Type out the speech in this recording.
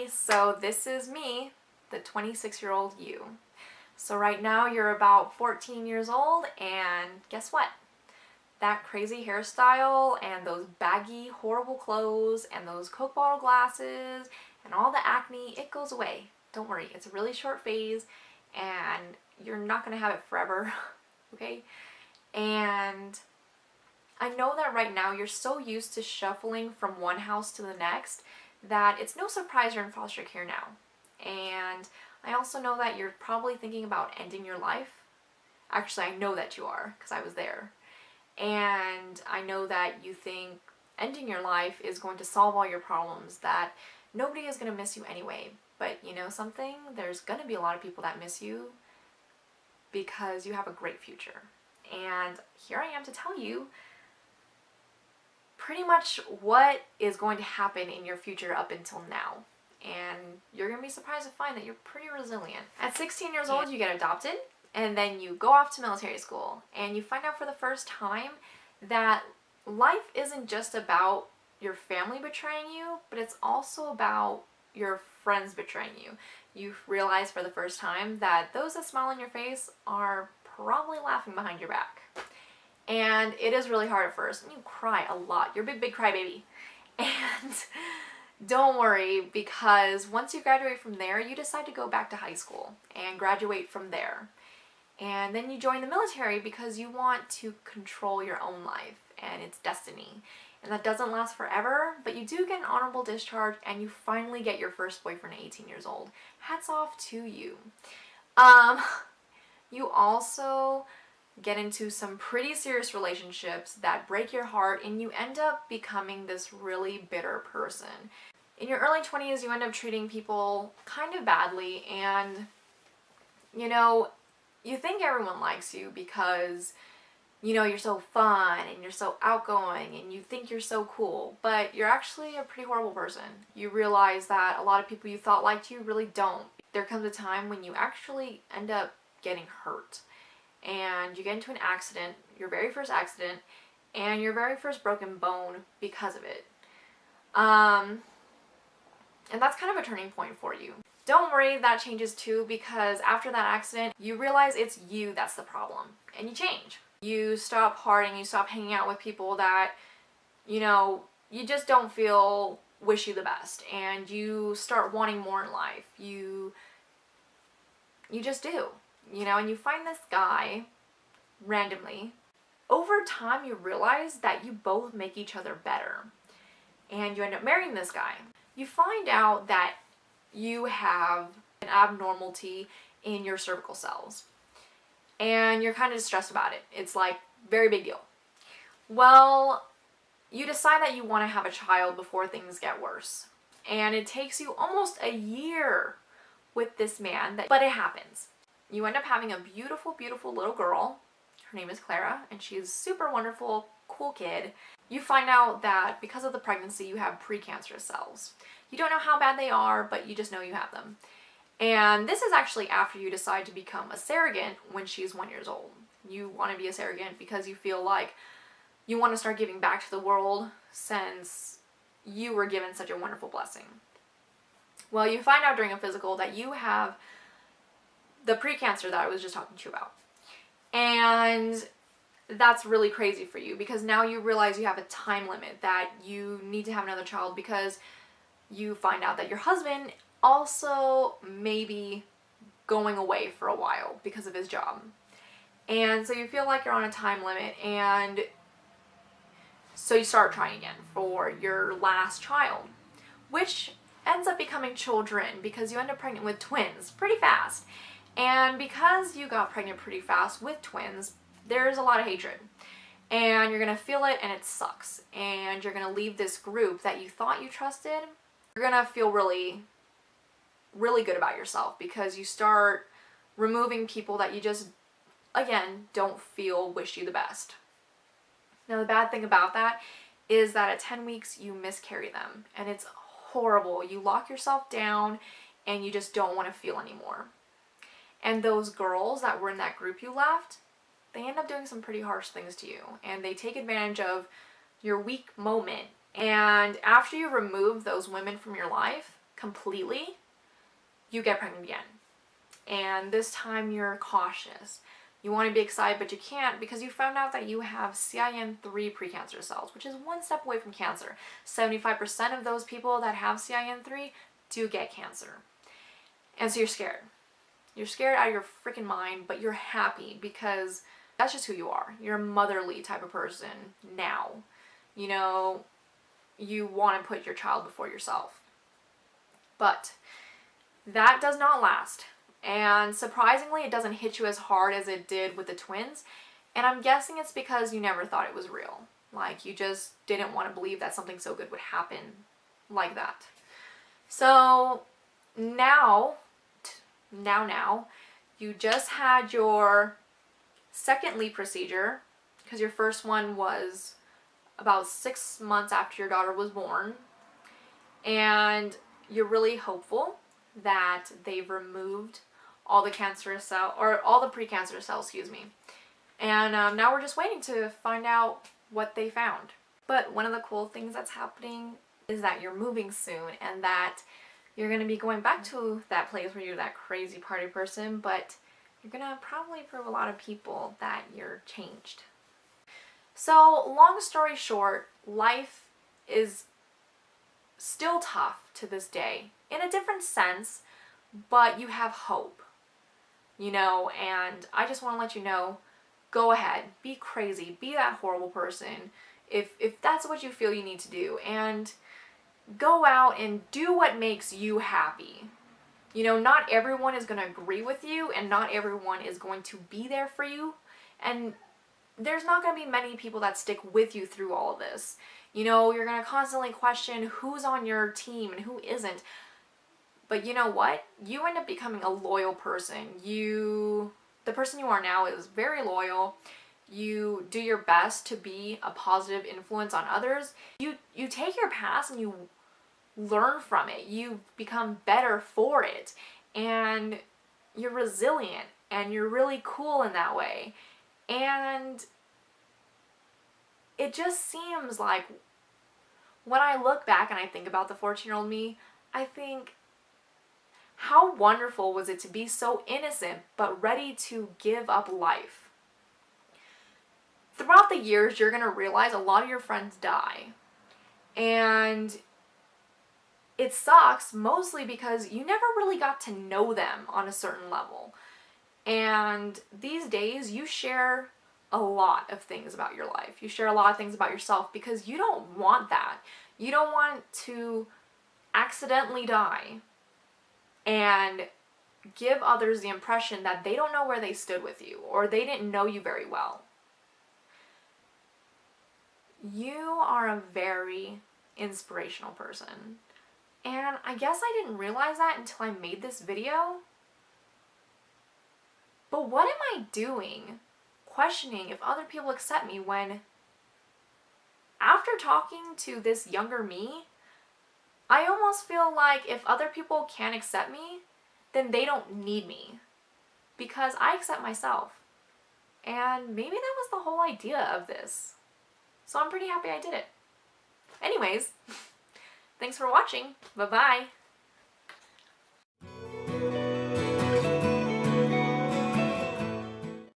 everybody, so this is me, the 26-year-old you. So right now you're about 14 years old, and guess what? That crazy hairstyle and those baggy, horrible clothes and those Coke bottle glasses and all the acne, it goes away. Don't worry, it's a really short phase and you're not gonna have it forever, okay? And I know that right now you're so used to shuffling from one house to the next that it's no surprise you're in foster care now. And I also know that you're probably thinking about ending your life. Actually, I know that you are, because I was there. And I know that you think ending your life is going to solve all your problems, that nobody is going to miss you anyway. But you know something? There's going to be a lot of people that miss you because you have a great future. And here I am to tell you pretty much what is going to happen in your future up until now. And you're going to be surprised to find that you're pretty resilient. At 16 years old, you get adopted, and then you go off to military school, and you find out for the first time that life isn't just about your family betraying you, but it's also about your friends betraying you. You realize for the first time that those that smile on your face are probably laughing behind your back. And it is really hard at first, and you cry a lot. You're a big crybaby. And don't worry, because once you graduate from there, you decide to go back to high school and graduate from there. And then you join the military because you want to control your own life and its destiny. And that doesn't last forever, but you do get an honorable discharge and you finally get your first boyfriend at 18 years old. Hats off to you. You also get into some pretty serious relationships that break your heart, and you end up becoming this really bitter person. In your early 20s, you end up treating people kind of badly, and you know, you think everyone likes you because you know you're so fun and you're so outgoing and you think you're so cool, but you're actually a pretty horrible person. You realize that a lot of people you thought liked you really don't. There comes a time when you actually end up getting hurt. And you get into an accident, your very first accident, and your very first broken bone because of it. And that's kind of a turning point for you. Don't worry, that changes too, because after that accident, you realize it's you that's the problem, and you change. You stop partying, you stop hanging out with people that, you know, you just don't feel wish you the best, and you start wanting more in life. You just do. You know, and you find this guy randomly. Over time, you realize that you both make each other better, and you end up marrying this guy. You find out that you have an abnormality in your cervical cells, and you're kind of stressed about it. It's like very big deal. Well, you decide that you want to have a child before things get worse, and it takes you almost a year with this man, but it happens. You end up having a beautiful, beautiful little girl. Her name is Clara, and she's super wonderful, cool kid. You find out that because of the pregnancy, you have precancerous cells. You don't know how bad they are, but you just know you have them. And this is actually after you decide to become a surrogate when she's 1 year old. You want to be a surrogate because you feel like you want to start giving back to the world since you were given such a wonderful blessing. Well, you find out during a physical that you have the precancer that I was just talking to you about. And that's really crazy for you because now you realize you have a time limit that you need to have another child because you find out that your husband also may be going away for a while because of his job. And so you feel like you're on a time limit, and so you start trying again for your last child, which ends up becoming children because you end up pregnant with twins pretty fast. And because you got pregnant pretty fast with twins, there's a lot of hatred. And you're going to feel it, and it sucks. And you're going to leave this group that you thought you trusted. You're going to feel really, really good about yourself because you start removing people that you just, again, don't feel wish you the best. Now, the bad thing about that is that at 10 weeks, you miscarry them. And it's horrible. You lock yourself down, and you just don't want to feel anymore. And those girls that were in that group you left, they end up doing some pretty harsh things to you. And they take advantage of your weak moment. And after you remove those women from your life, completely, you get pregnant again. And this time you're cautious. You want to be excited, but you can't because you found out that you have CIN3 precancerous cells, which is one step away from cancer. 75% of those people that have CIN3 do get cancer. And so you're scared. You're scared out of your freaking mind, but you're happy because that's just who you are. You're a motherly type of person now. You know, you want to put your child before yourself. But that does not last. And surprisingly, it doesn't hit you as hard as it did with the twins. And I'm guessing it's because you never thought it was real. Like, you just didn't want to believe that something so good would happen like that. So now, you just had your second LEEP procedure, because your first one was about 6 months after your daughter was born. And you're really hopeful that they've removed all the cancerous cell, or all the precancerous cells, excuse me. And now we're just waiting to find out what they found. But one of the cool things that's happening is that you're moving soon, and that you're going to be going back to that place where you're that crazy party person, but you're going to probably prove a lot of people that you're changed. So, long story short, life is still tough to this day, in a different sense, but you have hope, you know, and I just want to let you know, go ahead, be crazy, be that horrible person, if that's what you feel you need to do, and go out and do what makes you happy. You know, not everyone is going to agree with you, and not everyone is going to be there for you, and there's not going to be many people that stick with you through all of this. You know, you're going to constantly question who's on your team and who isn't. But you know what? You end up becoming a loyal person. The person you are now is very loyal. You do your best to be a positive influence on others. You take your past and you learn from it. You become better for it. And you're resilient. And you're really cool in that way. And it just seems like, when I look back and I think about the 14-year-old me, I think, how wonderful was it to be so innocent but ready to give up life? Throughout the years, you're going to realize a lot of your friends die. And it sucks mostly because you never really got to know them on a certain level. And these days, you share a lot of things about your life. You share a lot of things about yourself because you don't want that. You don't want to accidentally die and give others the impression that they don't know where they stood with you, or they didn't know you very well. You are a very inspirational person. And I guess I didn't realize that until I made this video. But what am I doing questioning if other people accept me when, after talking to this younger me, I almost feel like if other people can't accept me, then they don't need me. Because I accept myself. And maybe that was the whole idea of this. So I'm pretty happy I did it. Anyways, thanks for watching. Bye-bye.